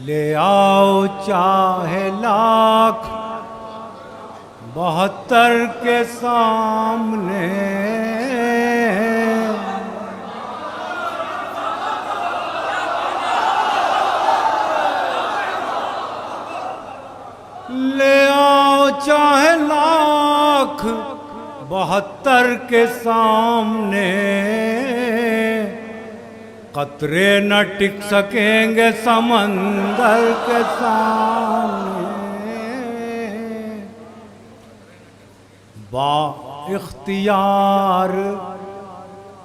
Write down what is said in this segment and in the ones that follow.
ले आओ चाहे लाख 72 के सामने, ले आओ चाहे लाख 72 के सामने, कतरे न टिक सकेंगे समंदर के सामने। बा इख्तियार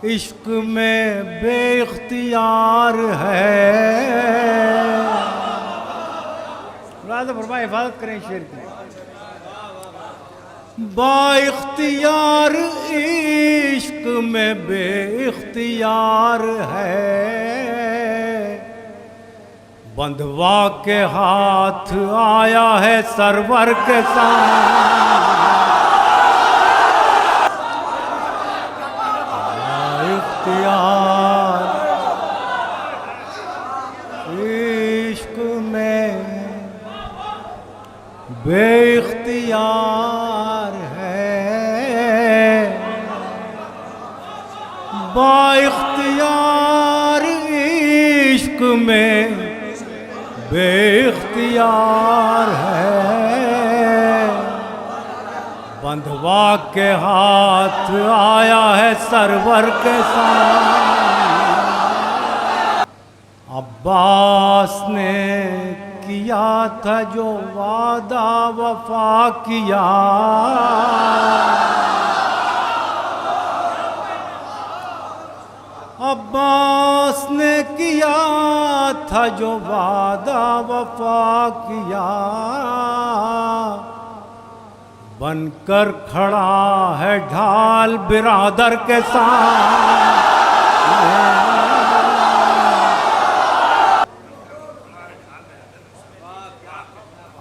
इश्क में बेइख्तियार है। राजा फरमाए हिफाजत करें शेर की। बाइख्तियार इश्क में बेइख्तियार है, बंधवा के हाथ आया है सरवर के सामने। बाइख्तियार इश्क में बेइख्तियार है, बाइख्तियार इश्क में बेइख्तियार है, बंधवा के हाथ आया है सरवर के सामने। अब्बास ने किया था जो वादा वफा किया, अब्बास ने किया था जो वादा वफा किया, बनकर खड़ा है ढाल बिरादर के सामने।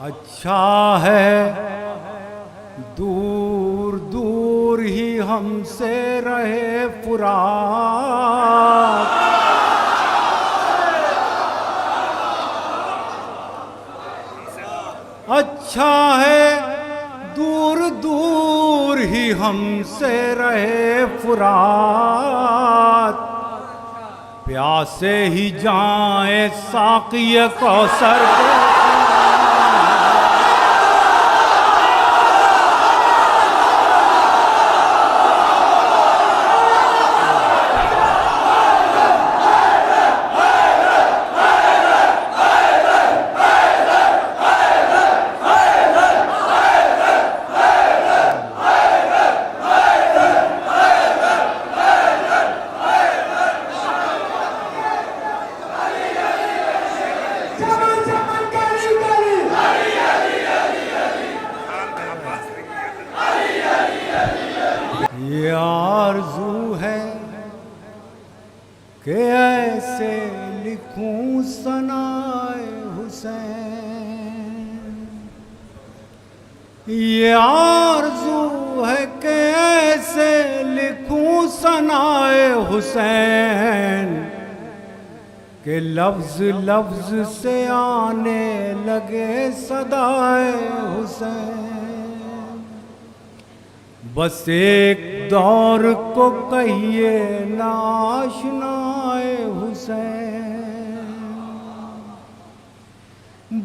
अच्छा है दूर दूर ही हमसे रहे फुराक, अच्छा है दूर दूर ही हमसे रहे फुरात, प्यासे ही जाएं साक़िए कौसर के। ये आरज़ू है कि ऐसे लिखूं सनाए हुसैन, ये आरज़ू है कि ऐसे लिखूं सनाए हुसैन, कि लफ्ज़ लफ्ज़ से आने लगे सदाए हुसैन। बस एक दौर को कहिए ना आशनाए हुसैन,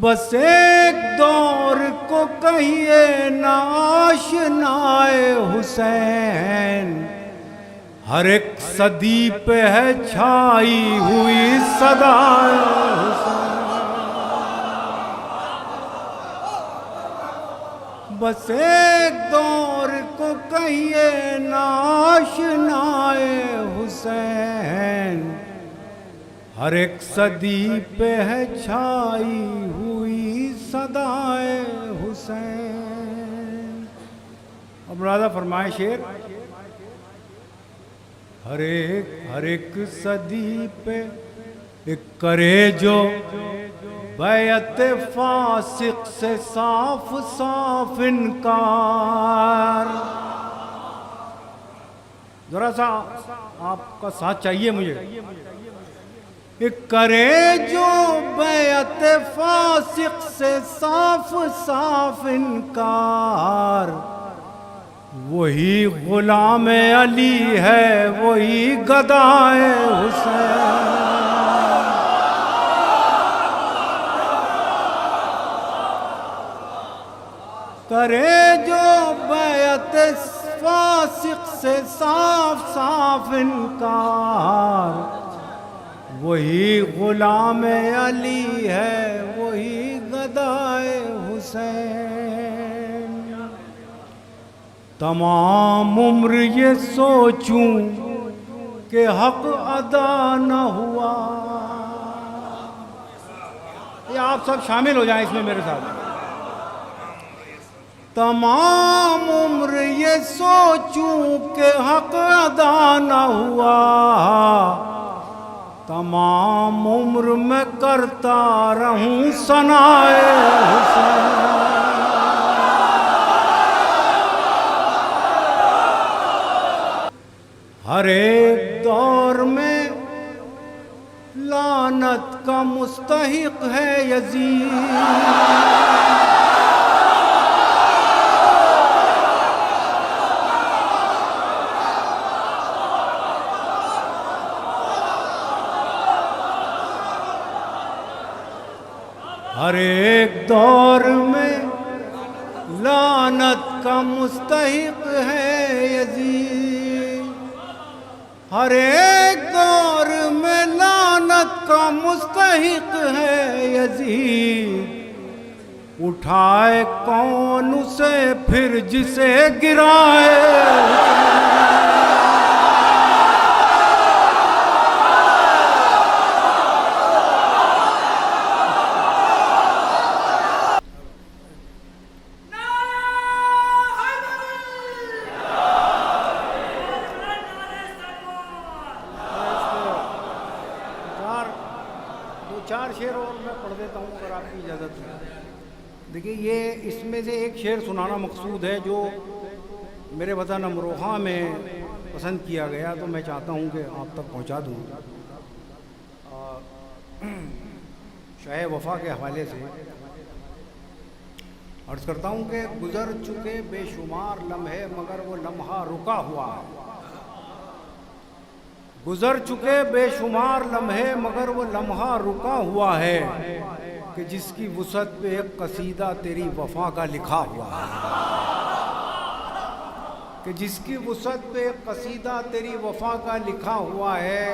बस एक दौर को कहिए ना आशनाए हुसैन, हर एक सदी पे है छाई हुई सदाए हुसैन। बस एक दौर को कहिए ना आशनाए हुसैन, हर एक सदी पे है छाई हुई सदाए हुसैन। अब राजा फरमाए शेर, हर एक सदी पे एक करे जो बैत फासिक से साफ साफ इनकार। जरा सा आपका साथ चाहिए मुझे। करे जो बैत फासिक से साफ साफ इनकार, वही गुलाम अली है, वही गदाए हुसैन। करे जो बैत फासिक से साफ साफ इनकार, वही गुलाम अली है, वही गदाए हुसैन। तमाम उम्र ये सोचूं कि हक अदा न हुआ। ये आप सब शामिल हो जाएं इसमें मेरे साथ। तमाम उम्र ये सोचूं कि हक अदा न हुआ, तमाम उम्र में करता रहूं सनाए हुसैन। हर एक दौर में लानत का मुस्तहिक है यजीद। हर एक दौर में लानत का मुस्तहिक है यजीद। हर एक दौर में लानत का मुस्तहिक है यजीद। उठाए कौन उसे फिर जिसे गिराए। चार शेर और मैं पढ़ देता हूँ अगर आपकी इजाज़त है। देखिए, ये इसमें से एक शेर सुनाना मकसूद है जो मेरे वतन अमरोहा में पसंद किया गया, तो मैं चाहता हूँ कि आप तक पहुँचा दूँ। शाह वफ़ा के हवाले से अर्ज़ करता हूँ कि गुज़र चुके बेशुमार लम्हे मगर वो लम्हा रुका हुआ है। गुज़र चुके बेशुमार लम्हे मगर वो लम्हा रुका हुआ है, कि जिसकी वुसअत पे एक कसीदा तेरी वफ़ा का लिखा हुआ है। कि जिसकी वुसअत पे एक कसीदा तेरी वफ़ा का लिखा हुआ है।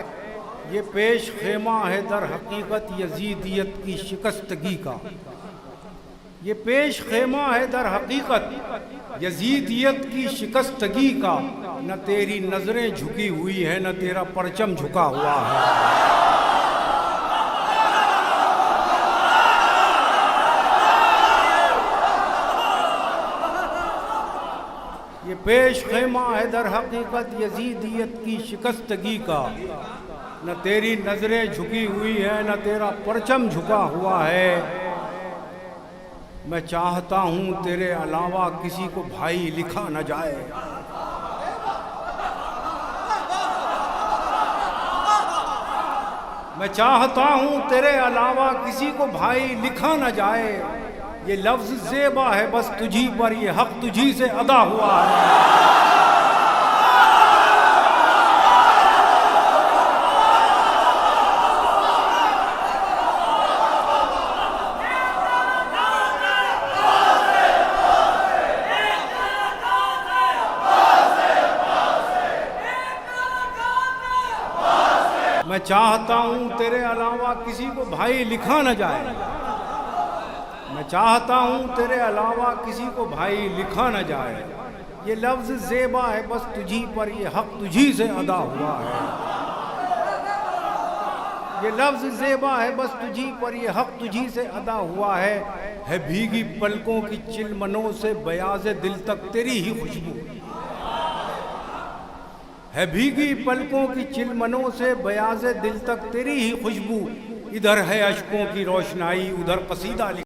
ये पेश खेमा है दर हकीकत यजीदियत की शिकस्तगी का। ये पेश खेमा है दर हकीकत यजीदियत की शिकस्तगी का। न तेरी नजरें झुकी हुई है, न तेरा परचम झुका हुआ है। ये पेश खेमा है दर हकीकत यजीदियत की शिकस्तगी का। न तेरी नजरें झुकी हुई है, न तेरा परचम झुका हुआ है। मैं चाहता हूँ तेरे अलावा किसी को भाई लिखा न जाए। मैं चाहता हूँ तेरे अलावा किसी को भाई लिखा न जाए। ये लफ्ज़ ज़ेबा है बस तुझी पर, ये हक तुझी से अदा हुआ है। मैं चाहता हूँ तेरे अलावा किसी को भाई लिखा न जाए। मैं चाहता हूँ तेरे अलावा किसी को भाई लिखा न जाए। ये लफ्ज़ ज़ेबा है बस तुझी पर, ये हक तुझी से अदा हुआ है। ये लफ्ज़ ज़ेबा है बस तुझी पर, ये हक तुझी से अदा हुआ है। भीगी पलकों की चिलमनों से बयाज़े दिल तक तेरी ही खुशबू है। भीगी पलकों की चिलमनों से बयाज़े दिल तक तेरी ही खुशबू। इधर है अश्कों की रोशनाई, उधर कसीदा